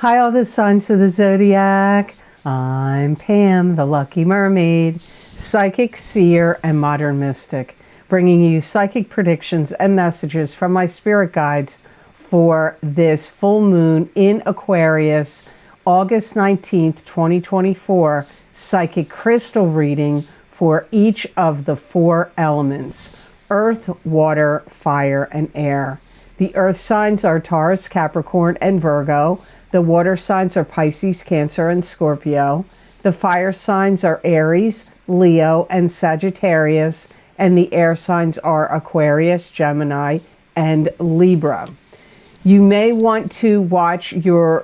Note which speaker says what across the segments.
Speaker 1: Hi, all the signs of the zodiac. I'm Pam, the Lucky Mermaid, psychic, seer, and modern mystic, bringing you psychic predictions and messages from my spirit guides for this full moon in Aquarius, August 19th, 2024, psychic crystal reading for each of the four elements: earth, water, fire, and air. The earth signs are Taurus, Capricorn, and Virgo. The water signs are Pisces, Cancer, and Scorpio. The fire signs are Aries, Leo, and Sagittarius. And the air signs are Aquarius, Gemini, and Libra. You may want to watch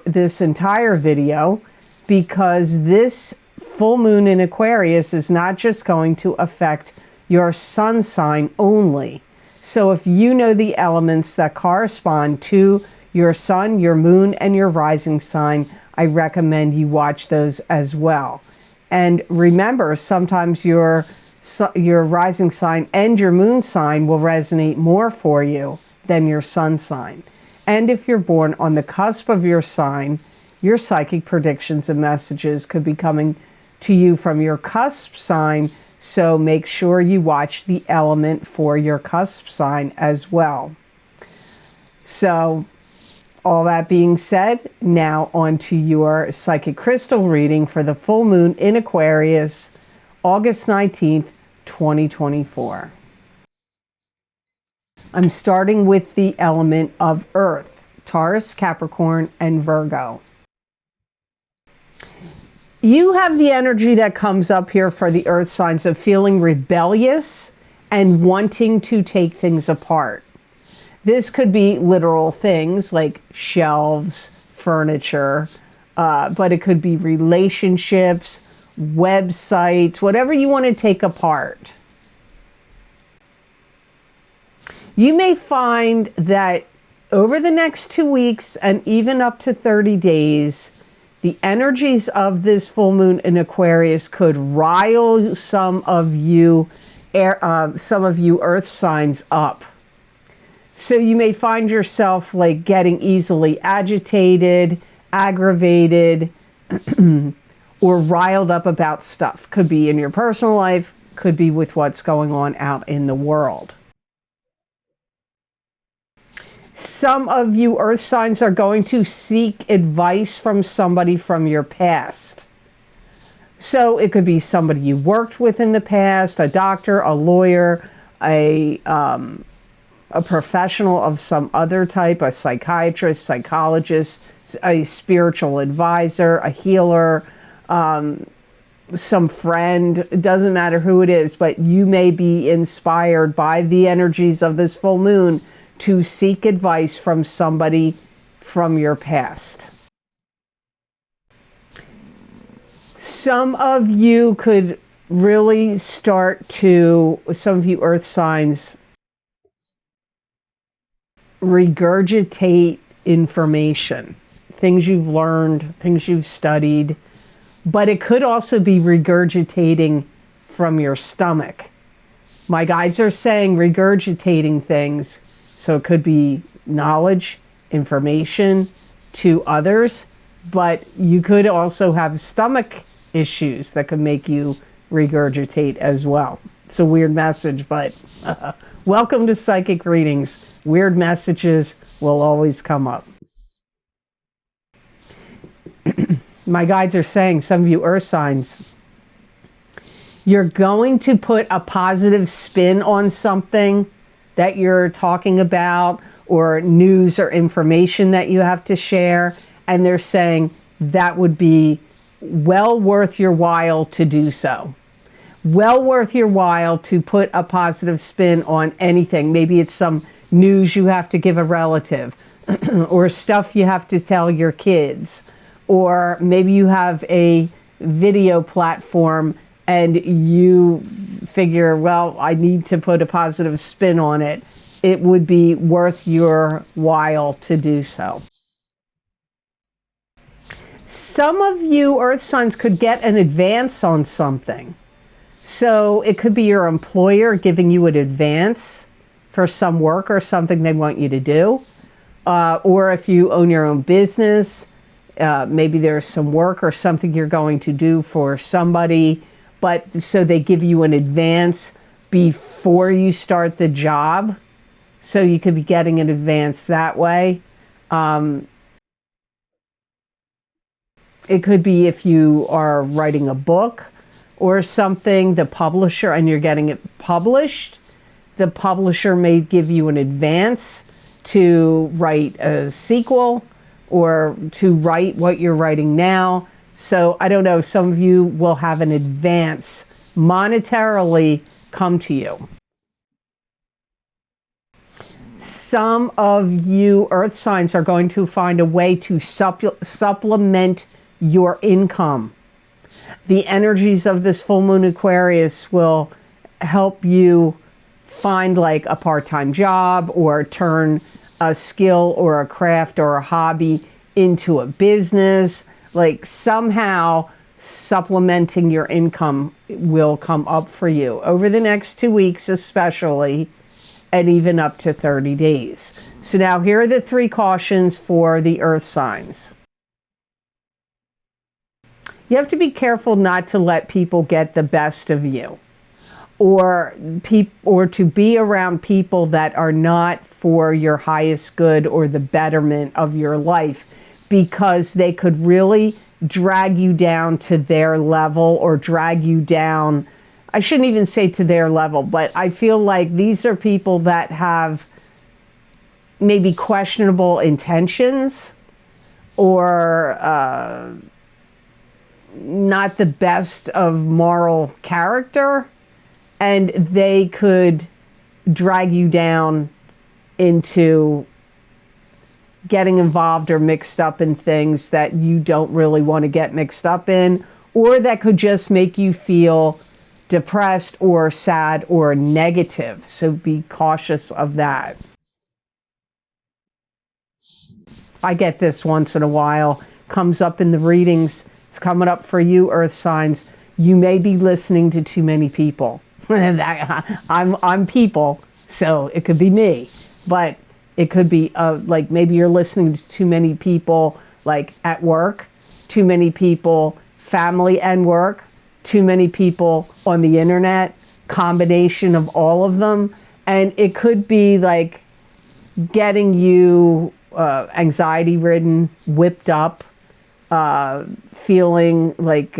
Speaker 1: this entire video because this full moon in Aquarius is not just going to affect your sun sign only. So if you know the elements that correspond to your sun, your moon, and your rising sign, I recommend you watch those as well. And remember, sometimes your rising sign and your moon sign will resonate more for you than your sun sign. And if you're born on the cusp of your sign, your psychic predictions and messages could be coming to you from your cusp sign. So make sure you watch the element for your cusp sign as well. So all that being said, now on to your psychic crystal reading for the full moon in Aquarius, August 19th, 2024. I'm starting with the element of earth, Taurus, Capricorn, and Virgo. You have the energy that comes up here for the earth signs of feeling rebellious and wanting to take things apart. This could be literal things like shelves, furniture, but it could be relationships, websites, whatever you want to take apart. You may find that over the next 2 weeks and even up to 30 days, the energies of this full moon in Aquarius could rile some of you earth signs up. So you may find yourself like getting easily agitated, aggravated, or riled up about stuff. Could be in your personal life, could be with what's going on out in the world. Some of you earth signs are going to seek advice from somebody from your past. So it could be somebody you worked with in the past, a doctor, a lawyer, a professional of some other type, a psychiatrist, psychologist, a spiritual advisor, a healer, some friend. It doesn't matter who it is, but you may be inspired by the energies of this full moon to seek advice from somebody from your past. Some of you could really start to, some of you earth signs, regurgitate information, things you've learned, things you've studied, but it could also be regurgitating from your stomach. My guides are saying regurgitating things, so it could be knowledge, information to others, but you could also have stomach issues that could make you regurgitate as well. It's a weird message, but welcome to psychic readings. Weird messages will always come up. My guides are saying, some of you earth signs, you're going to put a positive spin on something that you're talking about, or news or information that you have to share, and they're saying that would be well worth your while to do so. Well worth your while to put a positive spin on anything. Maybe it's some news you have to give a relative, or stuff you have to tell your kids, or maybe you have a video platform and you figure, well, I need to put a positive spin on it. It would be worth your while to do so. Some of you earth signs could get an advance on something. So it could be your employer giving you an advance for some work or something they want you to do. Or if you own your own business, Maybe there's some work or something you're going to do for somebody, but so they give you an advance before you start the job. So you could be getting an advance that way. It could be if you are writing a book or something, the publisher, and you're getting it published, the publisher may give you an advance to write a sequel or to write what you're writing now. So I don't know, some of you will have an advance monetarily come to you. Some of you earth signs are going to find a way to supplement your income. The energies of this full moon Aquarius will help you find like a part-time job or turn a skill or a craft or a hobby into a business. Like somehow supplementing your income will come up for you over the next 2 weeks especially, and even up to 30 days. So now here are the 3 cautions for the earth signs. You have to be careful not to let people get the best of you, or to be around people that are not for your highest good or the betterment of your life, because they could really drag you down to their level or drag you down. I shouldn't even say to their level, but I feel like these are people that have maybe questionable intentions or not the best of moral character, and they could drag you down into getting involved or mixed up in things that you don't really want to get mixed up in, or that could just make you feel depressed or sad or negative. So be cautious of that. I get this once in a while, comes up in the readings. It's coming up for you, earth signs. You may be listening to too many people. I'm people, so it could be me, but it could be like maybe you're listening to too many people, like at work, too many people, family and work, too many people on the internet, combination of all of them. And it could be like getting you anxiety ridden, whipped up, feeling like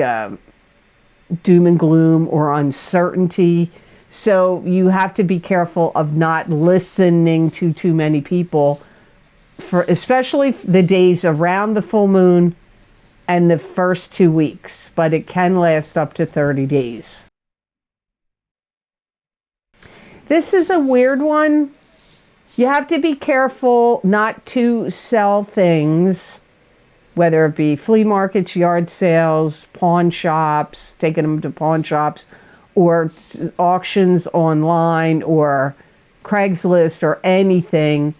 Speaker 1: doom and gloom or uncertainty. So you have to be careful of not listening to too many people, for especially the days around the full moon and the first 2 weeks, but it can last up to 30 days. This is a weird one. You have to be careful not to sell things, whether it be flea markets, yard sales, pawn shops, taking them to pawn shops, or auctions online, or Craigslist, or anything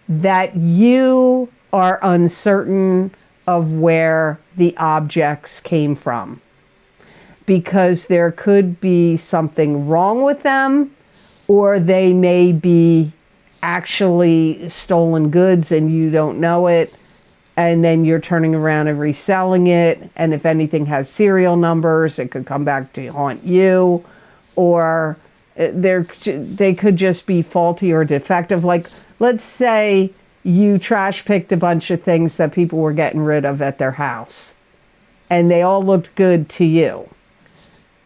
Speaker 1: that you are uncertain of where the objects came from. Because there could be something wrong with them, or they may be actually stolen goods and you don't know it, and then you're turning around and reselling it, and if anything has serial numbers, it could come back to haunt you, or they could just be faulty or defective. Like, let's say you trash picked a bunch of things that people were getting rid of at their house, and they all looked good to you,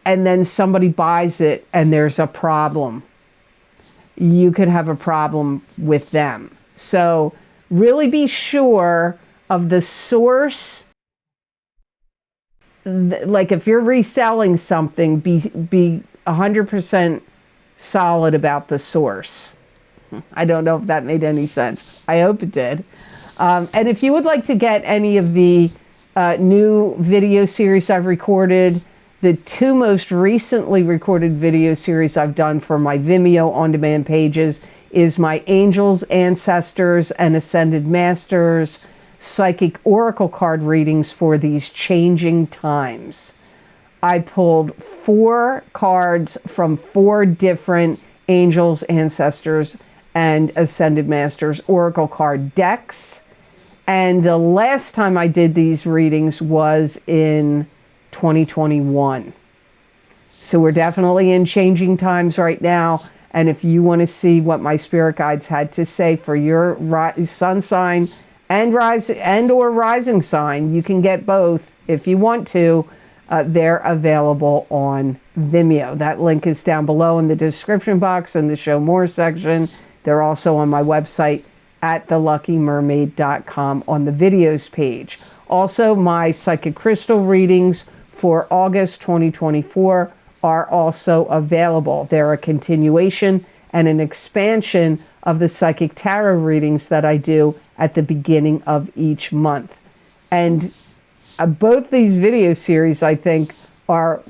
Speaker 1: and then somebody buys it and there's a problem. You could have a problem with them. So really be sure of the source. Like if you're reselling something, be 100% solid about the source. I don't know if that made any sense. I hope it did. And if you would like to get any of the new video series I've recorded, the 2 most recently recorded video series I've done for my Vimeo on-demand pages is my Angels, Ancestors, and Ascended Masters Psychic Oracle card readings for these changing times. I pulled 4 cards from 4 different Angels, Ancestors, and Ascended Masters Oracle card decks, And the last time I did these readings was in 2021. So we're definitely in changing times right now. And if you want to see what my spirit guides had to say for your sun sign and or rising sign, you can get both if you want to. They're available on Vimeo. That link is down below in the description box in the Show More section. They're also on my website at theluckymermaid.com on the videos page. Also, my psychic crystal readings for August 2024 are also available. They're a continuation and an expansion of the psychic tarot readings that I do at the beginning of each month. And both these video series, I think, are,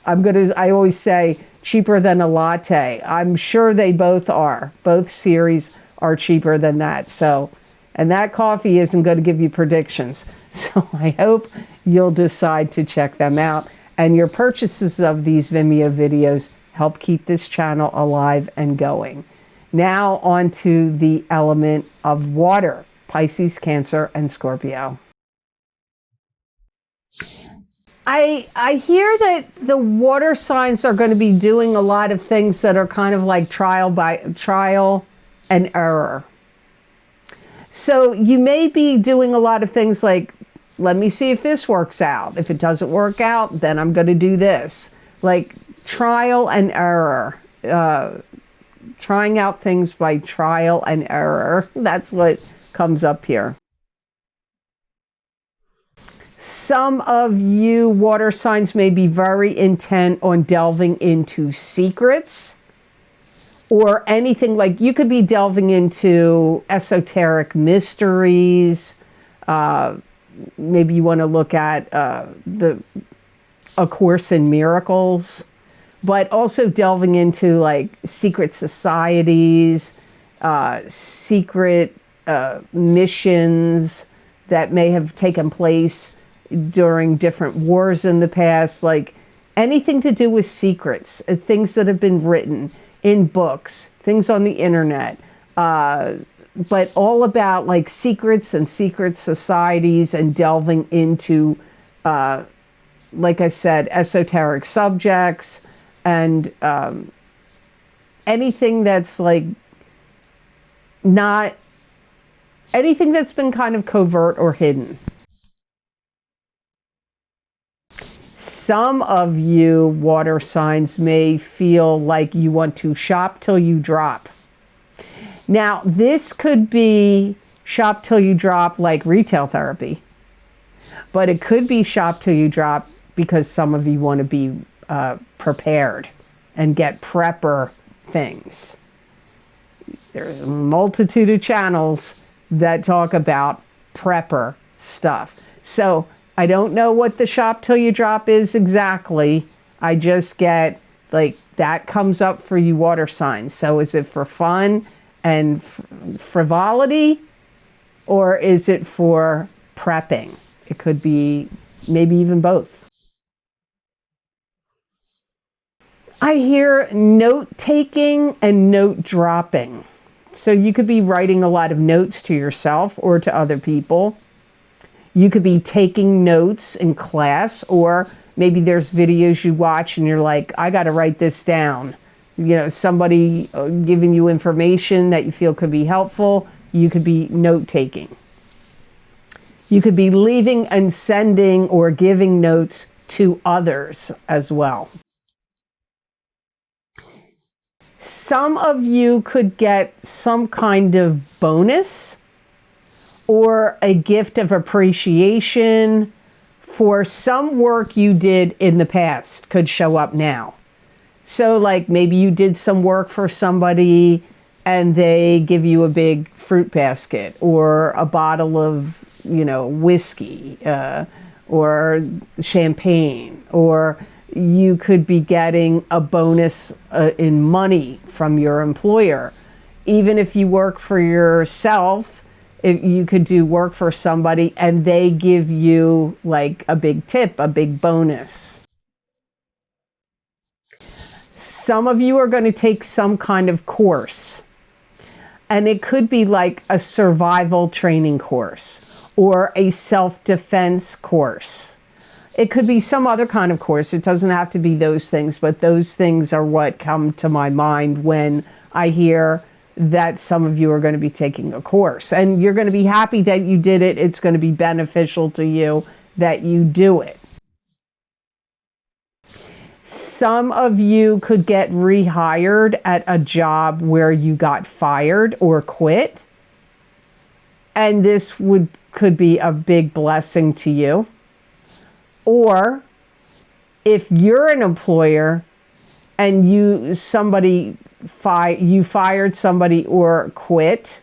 Speaker 1: I always say, cheaper than a latte. I'm sure they both are. Both series are cheaper than that. So, and that coffee isn't going to give you predictions. So I hope you'll decide to check them out. And your purchases of these Vimeo videos help keep this channel alive and going. Now on to the element of water, Pisces, Cancer, and Scorpio. I hear that the water signs are going to be doing a lot of things that are kind of like trial and error. So you may be doing a lot of things like, let me see if this works out. If it doesn't work out, then I'm going to do this. Like trial and error. Trying out things by trial and error. That's what comes up here. Some of you water signs may be very intent on delving into secrets or anything like, you could be delving into esoteric mysteries. Maybe you want to look at A Course in Miracles, but also delving into like secret societies, secret missions that may have taken place during different wars in the past, like anything to do with secrets, things that have been written in books, things on the internet, but all about like secrets and secret societies and delving into, like I said, esoteric subjects and anything that's like not, anything that's been kind of covert or hidden. Some of you water signs may feel like you want to shop till you drop. Now, this could be shop till you drop like retail therapy, but it could be shop till you drop because some of you want to be prepared and get prepper things. There's a multitude of channels that talk about prepper stuff. So I don't know what the shop till you drop is exactly. I just get like that comes up for you water signs. So is it for fun and frivolity, or is it for prepping? It could be maybe even both. I hear note taking and note dropping. So you could be writing a lot of notes to yourself or to other people. You could be taking notes in class, or maybe there's videos you watch and you're like, I got to write this down. You know, somebody giving you information that you feel could be helpful. You could be note taking. You could be leaving and sending or giving notes to others as well. Some of you could get some kind of bonus or a gift of appreciation for some work you did in the past could show up now. So like maybe you did some work for somebody and they give you a big fruit basket or a bottle of, you know, whiskey or champagne, or you could be getting a bonus in money from your employer. Even if you work for yourself, if you could do work for somebody and they give you like a big tip, a big bonus. Some of you are going to take some kind of course. And it could be like a survival training course or a self-defense course. It could be some other kind of course. It doesn't have to be those things, but those things are what come to my mind when I hear that some of you are going to be taking a course. And you're going to be happy that you did it. It's going to be beneficial to you that you do it. Some of you could get rehired at a job where you got fired or quit. And this could be a big blessing to you. Or if you're an employer and you fired somebody or quit,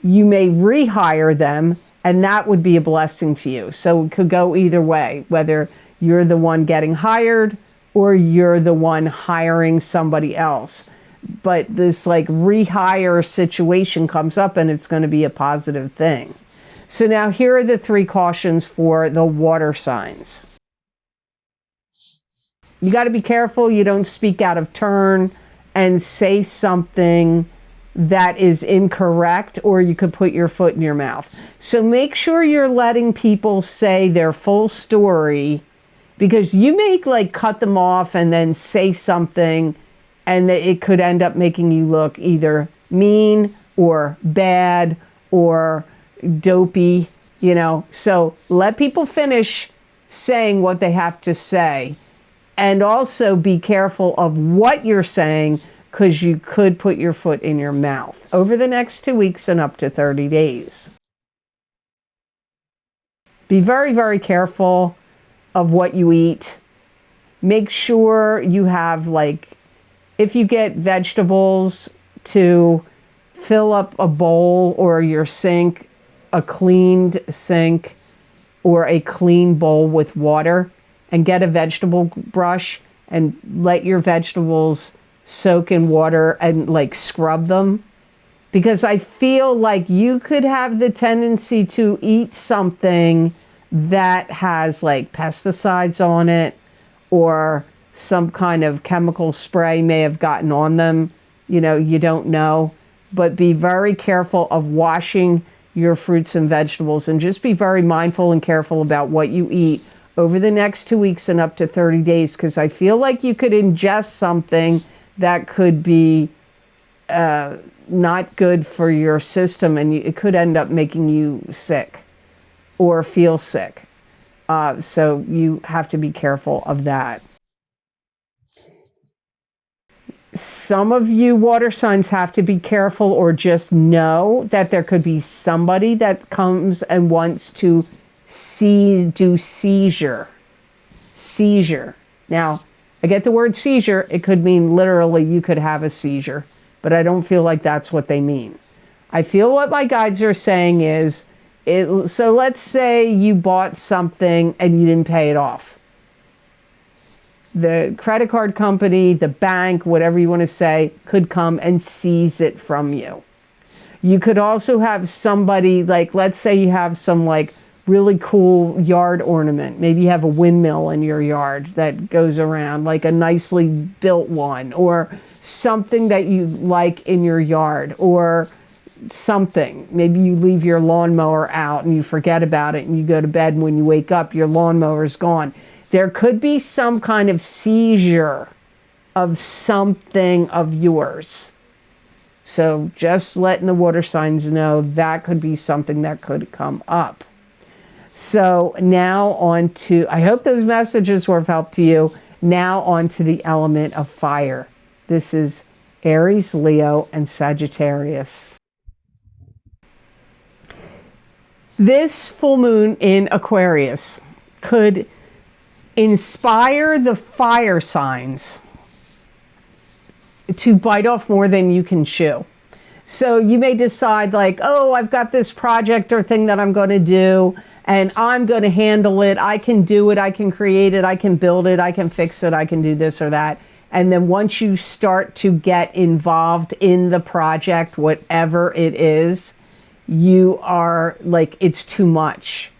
Speaker 1: you may rehire them, and that would be a blessing to you. So it could go either way, whether you're the one getting hired or you're the one hiring somebody else. But this like rehire situation comes up, and it's going to be a positive thing. So now here are the 3 cautions for the water signs. You got to be careful you don't speak out of turn and say something that is incorrect, or you could put your foot in your mouth. So make sure you're letting people say their full story, because you may like cut them off and then say something, and it could end up making you look either mean or bad or dopey, you know. So let people finish saying what they have to say. And also be careful of what you're saying, because you could put your foot in your mouth over the next 2 weeks and up to 30 days. Be very, very careful of what you eat. Make sure you have, like, if you get vegetables, to fill up a bowl or your sink, a cleaned sink or a clean bowl with water, and get a vegetable brush and let your vegetables soak in water and like scrub them. Because I feel like you could have the tendency to eat something that has like pesticides on it, or some kind of chemical spray may have gotten on them. You know, you don't know. But be very careful of washing your fruits and vegetables, and just be very mindful and careful about what you eat over the next 2 weeks and up to 30 days, because I feel like you could ingest something that could be not good for your system, and it could end up making you sick or feel sick. So you have to be careful of that. Some of you water signs have to be careful, or just know that there could be somebody that comes and wants to do seizure. Now, I get the word seizure. It could mean literally you could have a seizure, but I don't feel like that's what they mean. I feel what my guides are saying is, so let's say you bought something and you didn't pay it off. The credit card company, the bank, whatever you want to say, could come and seize it from you. You could also have somebody, like, let's say you have some like really cool yard ornament. Maybe you have a windmill in your yard that goes around, like a nicely built one, or something that you like in your yard, or something. Maybe you leave your lawnmower out and you forget about it, and you go to bed, and when you wake up, your lawnmower's gone. There could be some kind of seizure of something of yours. So just letting the water signs know that could be something that could come up. So now on to, I hope those messages were of help to you. Now on to the element of fire. This is Aries, Leo, and Sagittarius. This full moon in Aquarius could inspire the fire signs to bite off more than you can chew. So you may decide like, oh, I've got this project or thing that I'm going to do, and I'm going to handle it. I can do it. I can create it. I can build it. I can fix it. I can do this or that. And then once you start to get involved in the project, whatever it is, you are like, it's too much.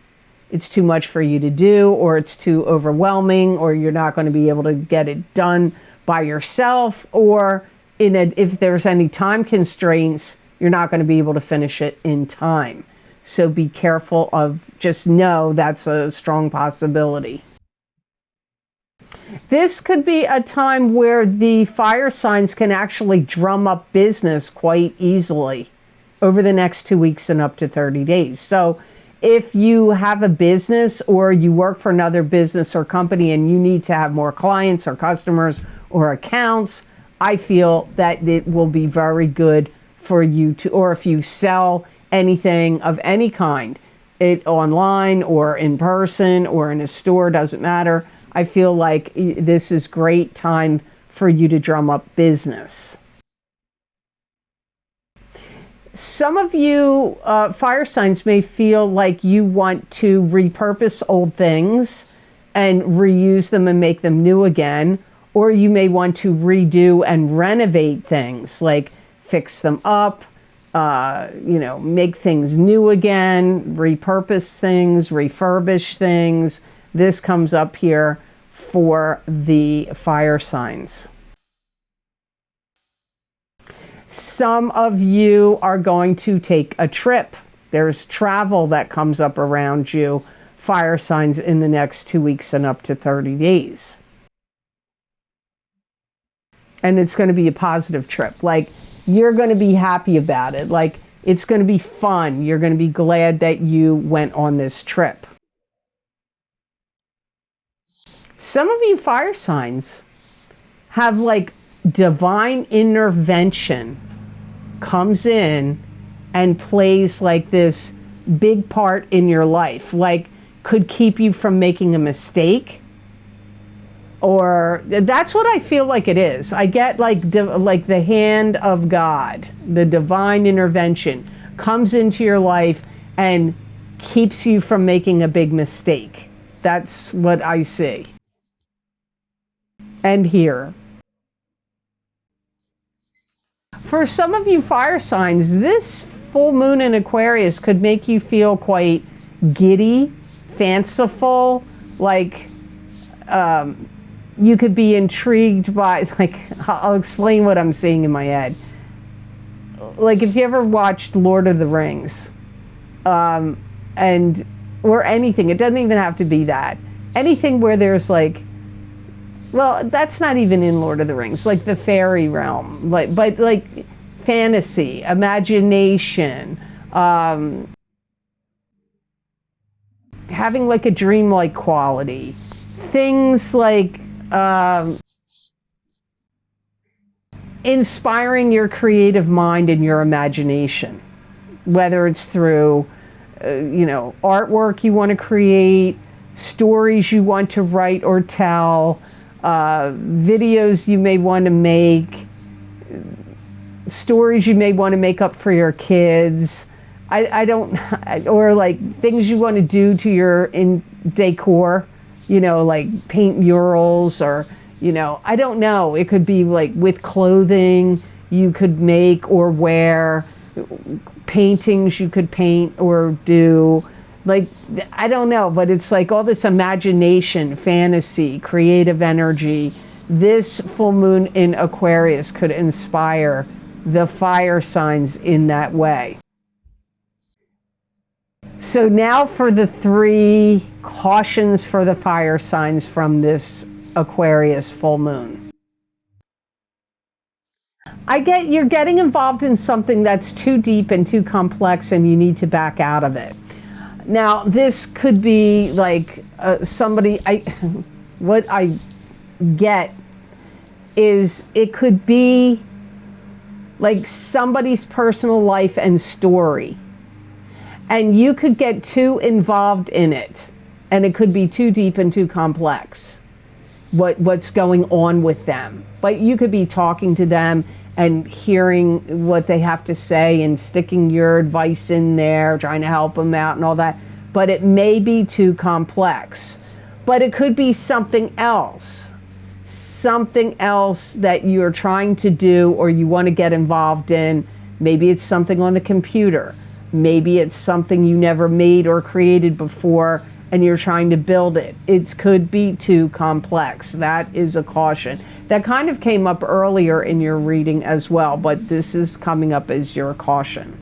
Speaker 1: It's too much for you to do, or it's too overwhelming, or you're not going to be able to get it done by yourself, or if there's any time constraints, you're not going to be able to finish it in time. So be careful of, just know that's a strong possibility. This could be a time where the fire signs can actually drum up business quite easily over the next 2 weeks and up to 30 days. So if you have a business or you work for another business or company and you need to have more clients or customers or accounts, I feel that it will be very good for you to, or if you sell anything of any kind, it online or in person or in a store, doesn't matter. I feel like this is great time for you to drum up business. Some of you fire signs may feel like you want to repurpose old things and reuse them and make them new again, or you may want to redo and renovate things, like fix them up, make things new again, repurpose things, refurbish things. This comes up here for the fire signs. Some of you are going to take a trip. There's travel that comes up around you, fire signs, in the next 2 weeks and up to 30 days. And it's going to be a positive trip. Like, you're going to be happy about it. Like, it's going to be fun. You're going to be glad that you went on this trip. Some of you fire signs have like divine intervention comes in and plays like this big part in your life, like could keep you from making a mistake. Or that's what I feel like it is. I get like the hand of God, the divine intervention comes into your life and keeps you from making a big mistake. That's what I see and hear. For some of you fire signs, this full moon in Aquarius could make you feel quite giddy, fanciful, like you could be intrigued by, like, I'll explain what I'm seeing in my head. Like if you ever watched Lord of the Rings, or anything, it doesn't even have to be that. Anything where there's like, well, that's not even in Lord of the Rings, like the fairy realm, but like fantasy, imagination, having like a dreamlike quality, things like inspiring your creative mind and your imagination, whether it's through artwork you want to create, stories you want to write or tell, videos you may want to make, stories you may want to make up for your kids. Or like things you want to do to your decor, like paint murals, or, I don't know. It could be like with clothing you could make or wear, paintings you could paint or do. Like, I don't know, but it's like all this imagination, fantasy, creative energy. This full moon in Aquarius could inspire the fire signs in that way. So now for the 3 cautions for the fire signs from this Aquarius full moon. I get you're getting involved in something that's too deep and too complex and you need to back out of it. Now, this could be like what I get is it could be like somebody's personal life and story. And you could get too involved in it. And it could be too deep and too complex, what's going on with them. But you could be talking to them and hearing what they have to say and sticking your advice in there, trying to help them out and all that. But it may be too complex. But it could be something else that you're trying to do or you want to get involved in. Maybe it's something on the computer. Maybe it's something you never made or created before and you're trying to build it. It could be too complex. That is a caution. That kind of came up earlier in your reading as well, but this is coming up as your caution.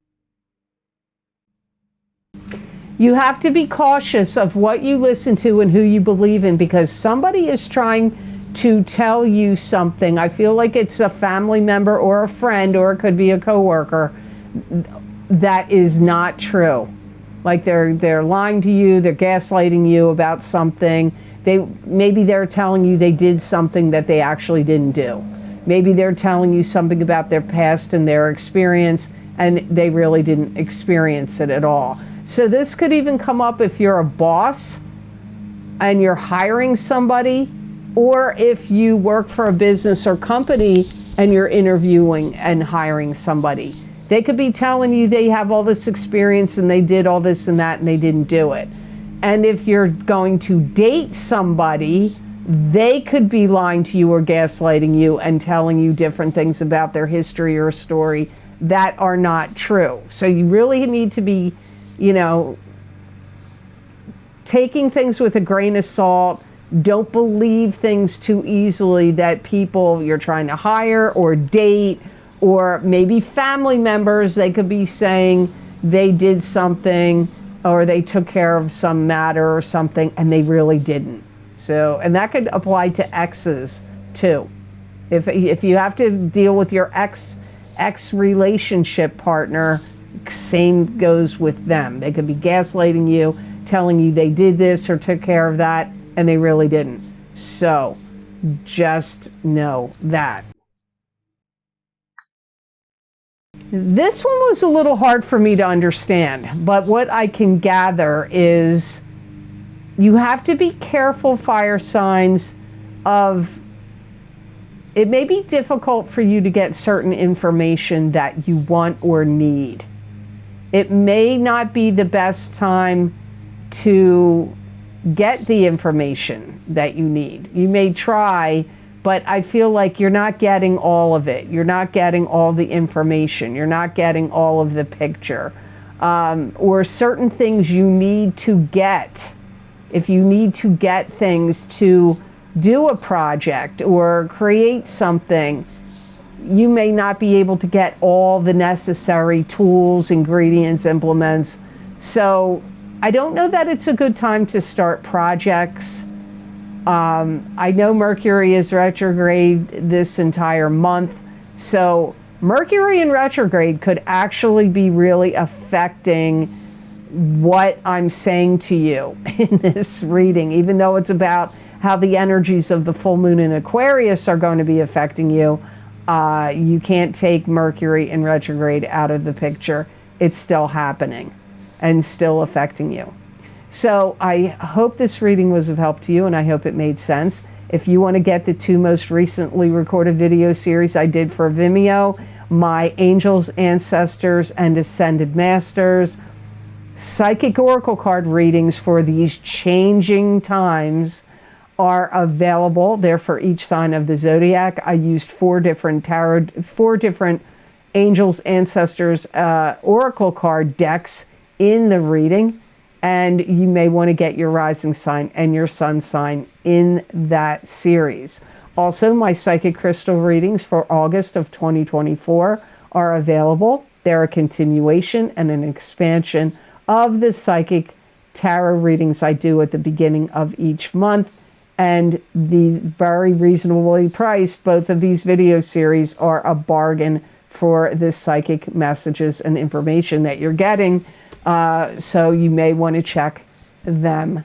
Speaker 1: You have to be cautious of what you listen to and who you believe in, because somebody is trying to tell you something. I feel like it's a family member or a friend, or it could be a coworker, that is not true. Like they're lying to you, they're gaslighting you about something. Maybe they're telling you they did something that they actually didn't do. Maybe they're telling you something about their past and their experience, and they really didn't experience it at all. So this could even come up if you're a boss and you're hiring somebody, or if you work for a business or company and you're interviewing and hiring somebody. They could be telling you they have all this experience and they did all this and that and they didn't do it. And if you're going to date somebody, they could be lying to you or gaslighting you and telling you different things about their history or story that are not true. So you really need to be, taking things with a grain of salt. Don't believe things too easily that people you're trying to hire or date, or maybe family members, they could be saying they did something or they took care of some matter or something and they really didn't. So, and that could apply to exes too. If you have to deal with your ex relationship partner, same goes with them. They could be gaslighting you, telling you they did this or took care of that, and they really didn't. So just know that. This one was a little hard for me to understand, but what I can gather is you have to be careful, fire signs, of it may be difficult for you to get certain information that you want or need. It may not be the best time to get the information that you need. You may try, but I feel like you're not getting all of it. You're not getting all the information. You're not getting all of the picture. Or certain things you need to get. If you need to get things to do a project or create something, you may not be able to get all the necessary tools, ingredients, implements. So I don't know that it's a good time to start projects. I know Mercury is retrograde this entire month, so Mercury in retrograde could actually be really affecting what I'm saying to you in this reading, even though it's about how the energies of the full moon in Aquarius are going to be affecting you. You can't take Mercury in retrograde out of the picture. It's still happening and still affecting you. So I hope this reading was of help to you, and I hope it made sense. If you want to get the 2 most recently recorded video series I did for Vimeo, my Angels, Ancestors, and Ascended Masters, psychic oracle card readings for these changing times are available. They're for each sign of the zodiac. I used 4 different Angels, Ancestors, oracle card decks in the reading. And you may want to get your rising sign and your sun sign in that series. Also, my psychic crystal readings for August of 2024 are available. They're a continuation and an expansion of the psychic tarot readings I do at the beginning of each month. And these very reasonably priced, both of these video series are a bargain for the psychic messages and information that you're getting. So you may want to check them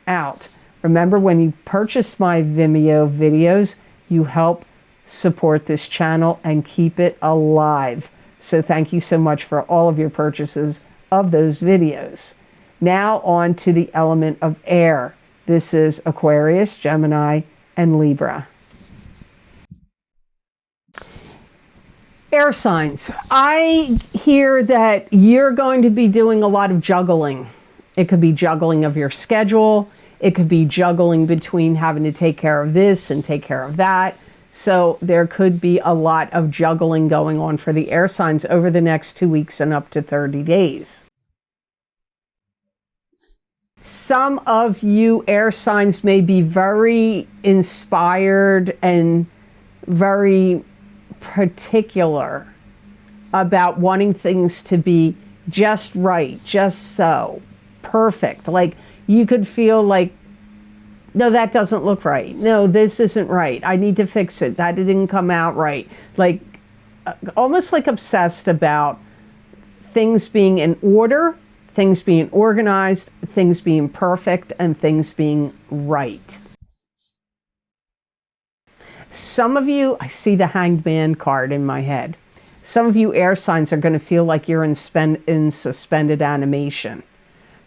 Speaker 1: out. Remember, when you purchase my Vimeo videos, you help support this channel and keep it alive. So thank you so much for all of your purchases of those videos. Now on to the element of air. This is Aquarius, Gemini, and Libra. Air signs. I hear that you're going to be doing a lot of juggling. It could be juggling of your schedule. It could be juggling between having to take care of this and take care of that. So there could be a lot of juggling going on for the air signs over the next 2 weeks and up to 30 days. Some of you air signs may be very inspired and very particular about wanting things to be just right, just so, perfect. Like you could feel like, no, that doesn't look right. No, this isn't right. I need to fix it. That didn't come out right. Like almost like obsessed about things being in order, things being organized, things being perfect, and things being right. Some of you, I see the Hanged Man card in my head. Some of you air signs are going to feel like you're in suspended animation,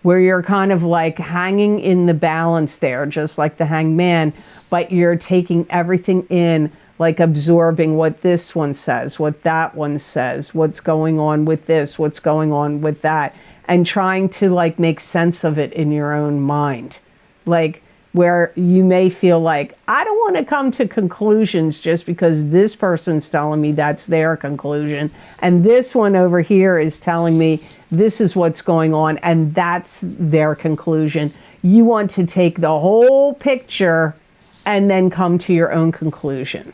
Speaker 1: where you're kind of like hanging in the balance there, just like the Hanged Man, but you're taking everything in, like absorbing what this one says, what that one says, what's going on with this, what's going on with that, and trying to like make sense of it in your own mind. Like where you may feel like, I don't want to come to conclusions just because this person's telling me that's their conclusion, and this one over here is telling me this is what's going on and that's their conclusion. You want to take the whole picture and then come to your own conclusion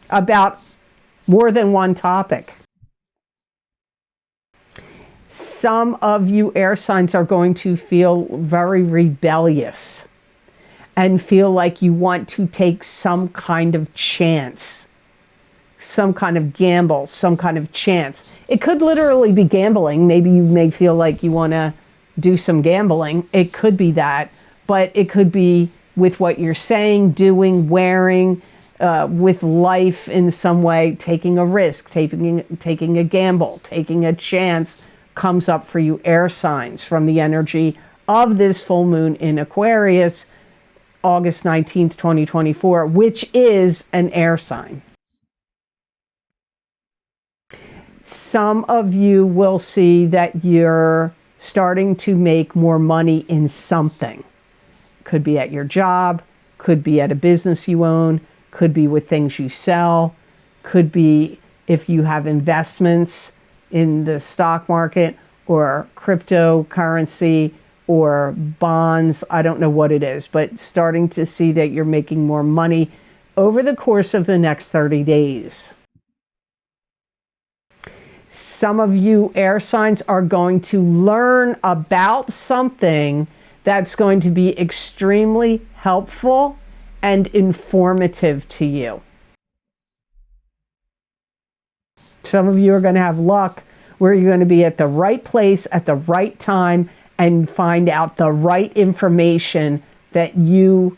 Speaker 1: about more than one topic. Some of you air signs are going to feel very rebellious and feel like you want to take some kind of chance, some kind of gamble, some kind of chance. It could literally be gambling. Maybe you may feel like you want to do some gambling. It could be that, but it could be with what you're saying, doing, wearing, with life in some way, taking a risk, taking a gamble, taking a chance comes up for you air signs from the energy of this full moon in Aquarius, August 19th, 2024, which is an air sign. Some of you will see that you're starting to make more money in something. Could be at your job, could be at a business you own, could be with things you sell, could be if you have investments in the stock market or cryptocurrency or bonds. I don't know what it is, but starting to see that you're making more money over the course of the next 30 days. Some of you air signs are going to learn about something that's going to be extremely helpful and informative to you. Some of you are going to have luck where you're going to be at the right place at the right time and find out the right information that you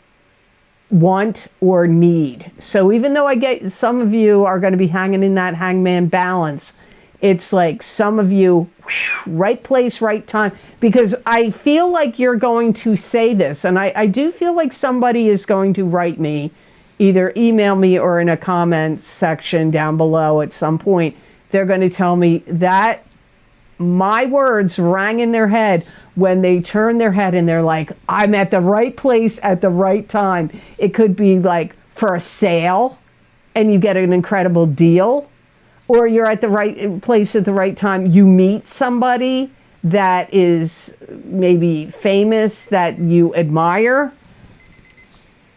Speaker 1: want or need. So even though I get some of you are going to be hanging in that hangman balance, it's like some of you, right place, right time, because I feel like you're going to say this, and I do feel like somebody is going to write me, either email me or in a comment section down below at some point. They're going to tell me that my words rang in their head when they turn their head and they're like, I'm at the right place at the right time. It could be like for a sale and you get an incredible deal, or you're at the right place at the right time. You meet somebody that is maybe famous that you admire.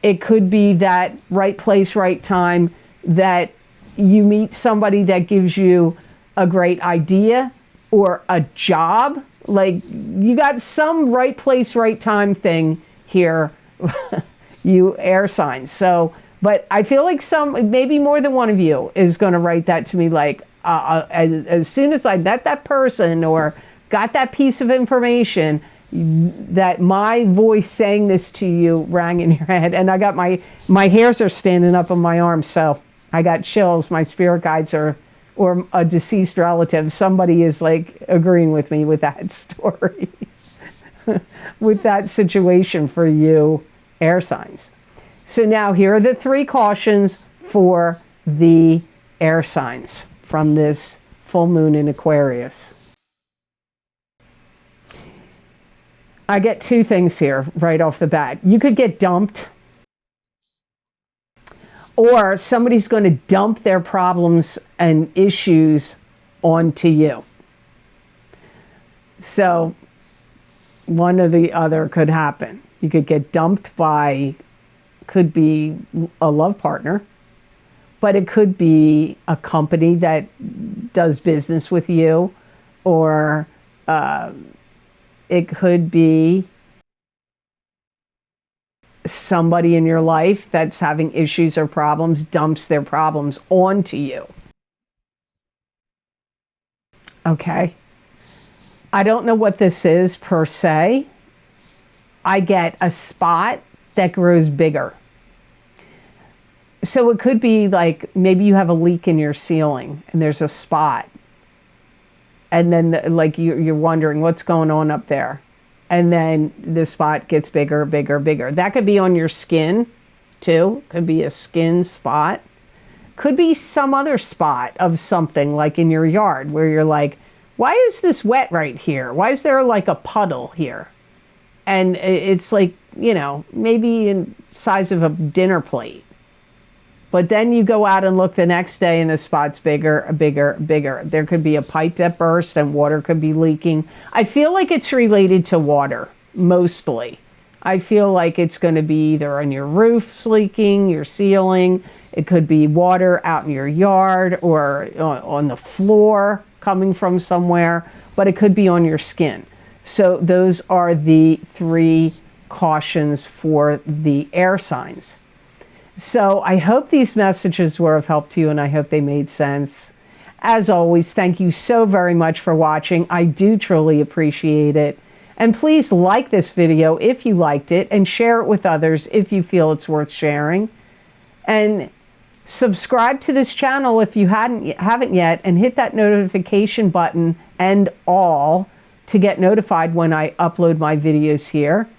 Speaker 1: It could be that right place, right time, that you meet somebody that gives you a great idea or a job. Like you got some right place, right time thing here, you air signs. So, but I feel like maybe more than one of you is going to write that to me, like as soon as I met that person or got that piece of information, that my voice saying this to you rang in your head. And I got my hairs are standing up on my arms, so I got chills. My spirit guides or a deceased relative, somebody is like agreeing with me with that story, with that situation for you air signs. So now here are the 3 cautions for the air signs from this full moon in Aquarius. I get 2 things here right off the bat. You could get dumped, or somebody's going to dump their problems and issues onto you. So one or the other could happen. You could get dumped by could be a love partner, but it could be a company that does business with you, or it could be somebody in your life that's having issues or problems, dumps their problems onto you. Okay. I don't know what this is per se. I get a spot that grows bigger. So it could be like maybe you have a leak in your ceiling and there's a spot. And then like you're wondering what's going on up there. And then the spot gets bigger, bigger, bigger. That could be on your skin too. Could be a skin spot. Could be some other spot of something like in your yard where you're like, why is this wet right here? Why is there like a puddle here? And it's like, you know, maybe in size of a dinner plate. But then you go out and look the next day and the spot's bigger, bigger, bigger. There could be a pipe that burst and water could be leaking. I feel like it's related to water, mostly. I feel like it's going to be either on your roofs leaking, your ceiling. It could be water out in your yard or on the floor coming from somewhere. But it could be on your skin. So those are the 3 cautions for the air signs. So I hope these messages were of help to you, and I hope they made sense. As always, thank you so very much for watching. I do truly appreciate it. And please like this video if you liked it, and share it with others if you feel it's worth sharing. And subscribe to this channel if you haven't yet, and hit that notification button and all to get notified when I upload my videos here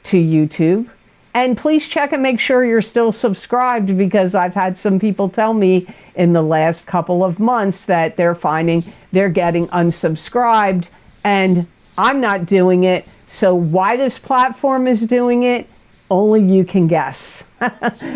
Speaker 1: to YouTube. And please check and make sure you're still subscribed, because I've had some people tell me in the last couple of months that they're finding they're getting unsubscribed and I'm not doing it. So why this platform is doing it, only you can guess.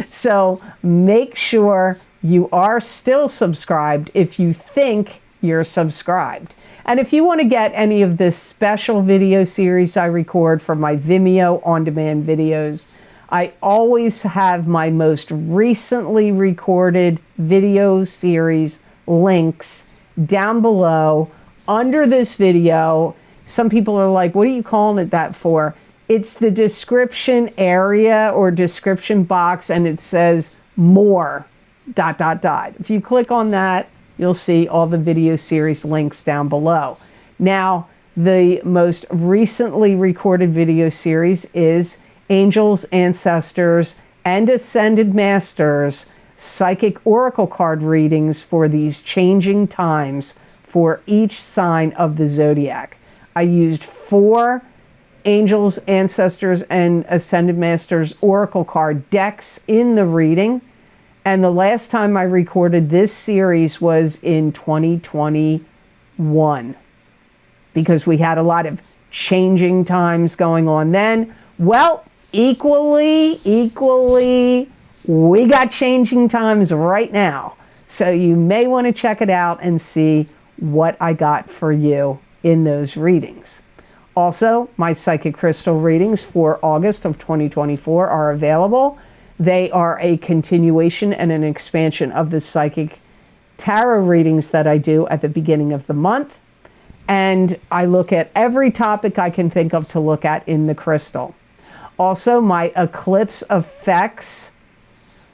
Speaker 1: So make sure you are still subscribed if you think you're subscribed. And if you want to get any of this special video series I record for my Vimeo on-demand videos, I always have my most recently recorded video series links down below under this video. Some people are like, what are you calling it that for? It's the description area or description box, and it says more ... If you click on that, you'll see all the video series links down below. Now, the most recently recorded video series is Angels, Ancestors, and Ascended Masters Psychic Oracle Card Readings for these changing times for each sign of the zodiac. I used 4 Angels, Ancestors, and Ascended Masters Oracle Card decks in the reading. And the last time I recorded this series was in 2021, because we had a lot of changing times going on then. Well, equally, we got changing times right now. So you may want to check it out and see what I got for you in those readings. Also, my psychic crystal readings for August of 2024 are available. They are a continuation and an expansion of the psychic tarot readings that I do at the beginning of the month. And I look at every topic I can think of to look at in the crystal. Also, my eclipse effects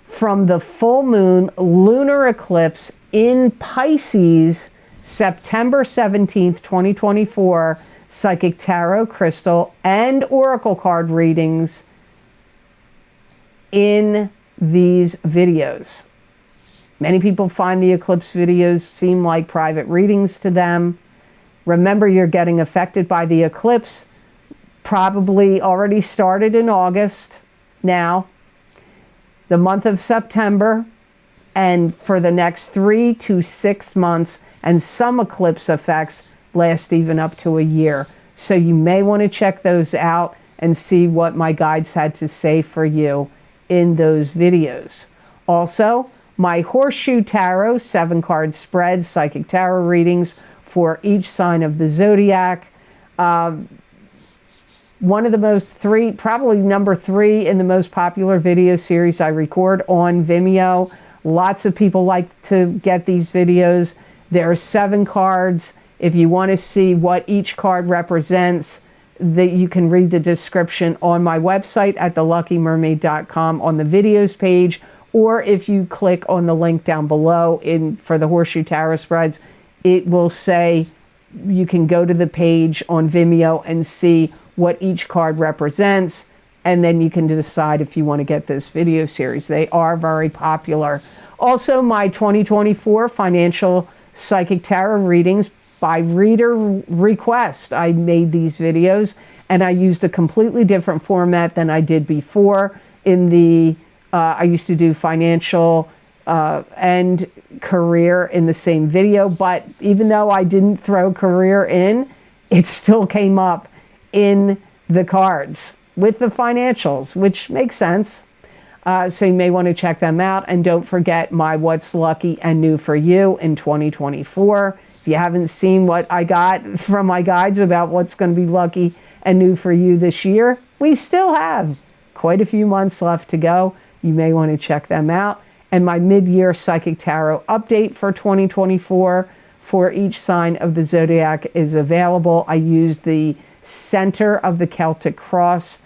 Speaker 1: from the full moon lunar eclipse in Pisces, September 17th, 2024, psychic tarot, crystal, and oracle card readings in these videos. Many people find the eclipse videos seem like private readings to them. Remember, you're getting affected by the eclipse. Probably already started in August now, the month of September, and for the next 3 to 6 months, and some eclipse effects last even up to a year. So you may want to check those out and see what my guides had to say for you in those videos. Also, my Horseshoe Tarot 7-card spread psychic tarot readings for each sign of the zodiac. one of the most probably number 3 in the most popular video series I record on Vimeo. Lots of people like to get these videos. There are 7 cards. If you want to see what each card represents, that you can read the description on my website at theluckymermaid.com on the videos page, or if you click on the link down below for the Horseshoe Tarot spreads, it will say you can go to the page on Vimeo and see what each card represents, and then you can decide if you want to get this video series. They are very popular. Also, my 2024 financial psychic tarot readings by reader request. I made these videos, and I used a completely different format than I did before. I used to do financial and career in the same video, but even though I didn't throw career in, it still came up in the cards with the financials, which makes sense. So you may want to check them out. And don't forget my What's Lucky and New for You in 2024. If you haven't seen what I got from my guides about what's going to be lucky and new for you this year, we still have quite a few months left to go. You may want to check them out. And my mid-year psychic tarot update for 2024 for each sign of the zodiac is available. I used the center of the Celtic Cross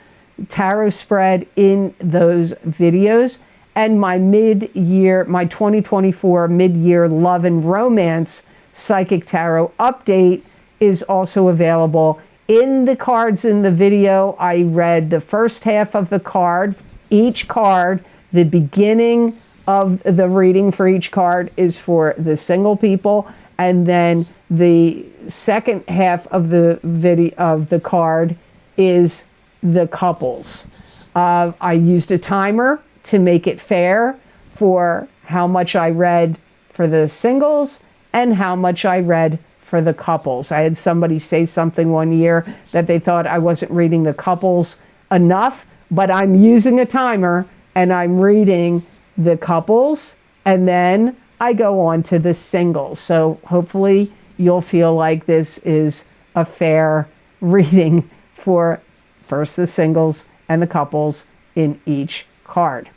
Speaker 1: tarot spread in those videos. And my 2024 mid-year love and romance psychic tarot update is also available. In the cards in the video, I read the first half of the card. Each card, the beginning of the reading for each card is for the single people, and then the second half of the video of the card is the couples. I used a timer to make it fair for how much I read for the singles and how much I read for the couples. I had somebody say something one year that they thought I wasn't reading the couples enough, but I'm using a timer and I'm reading the couples, and then I go on to the singles. So hopefully you'll feel like this is a fair reading for first the singles and the couples in each card.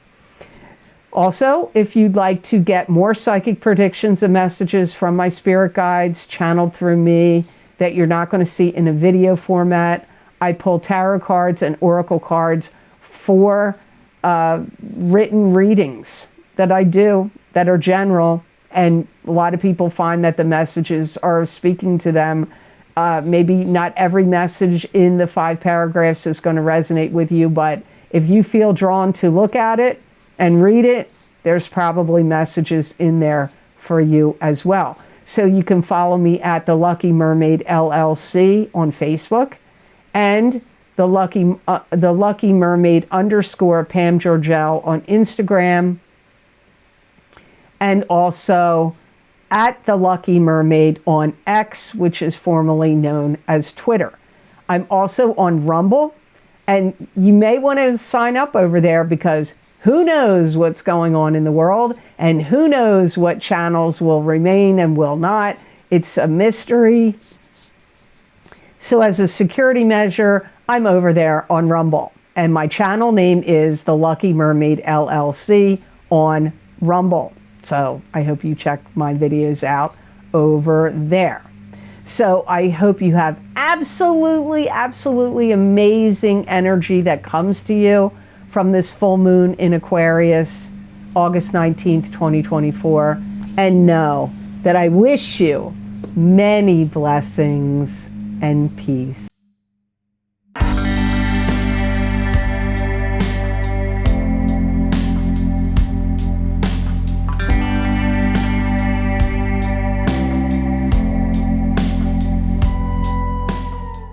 Speaker 1: Also, if you'd like to get more psychic predictions and messages from my spirit guides channeled through me that you're not going to see in a video format, I pull tarot cards and oracle cards for written readings that I do that are general, and a lot of people find that the messages are speaking to them. Maybe not every message in the 5 paragraphs is going to resonate with you, but if you feel drawn to look at it and read it, there's probably messages in there for you as well. So you can follow me at the Lucky Mermaid LLC on Facebook, and the Lucky Mermaid _ Pam Georgel on Instagram, and also at the Lucky Mermaid on X, which is formerly known as Twitter. I'm also on Rumble, and you may want to sign up over there because who knows what's going on in the world, and who knows what channels will remain and will not. It's a mystery. So as a security measure, I'm over there on Rumble, and my channel name is the Lucky Mermaid LLC on Rumble. So I hope you check my videos out over there. So I hope you have absolutely, absolutely amazing energy that comes to you from this full moon in Aquarius, August 19th, 2024. And know that I wish you many blessings and peace.